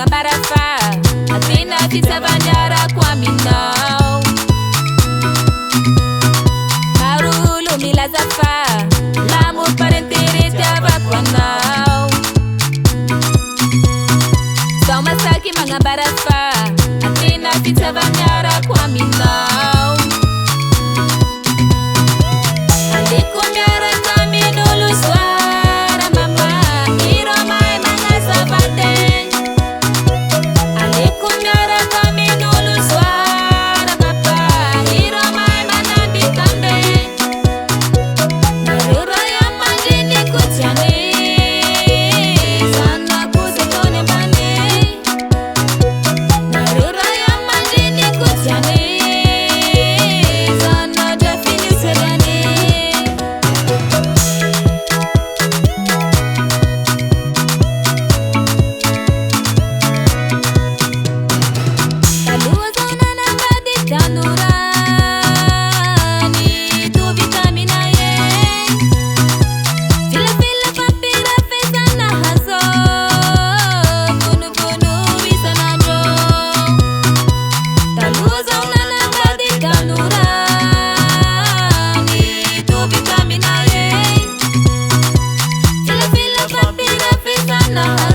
mangambara fa atina fitsavandiarako aminao. Marulo milaza fa l'amour par intérêt tiavako anao. Sao masaky mangambara fa atina fitsavandiarako aminao. Aliko miaraka amin'olo soara mama iro mahay magnasabateny. Aliko miaraka amin'olo soara papa iro mahay manambitambeny. Nareo ray aman-dreniko tiany zanako zay taony ambany. Nareo ray aman-dreniko tiany zanadra finisirany. Taloha zaho nanambady tanorany tovy taminay e. Vilafila fampirafesana hazo vonovono isanandro. Taloha zaho nanambady tanorany tovy taminay e. Vilafila fampirafesana hazo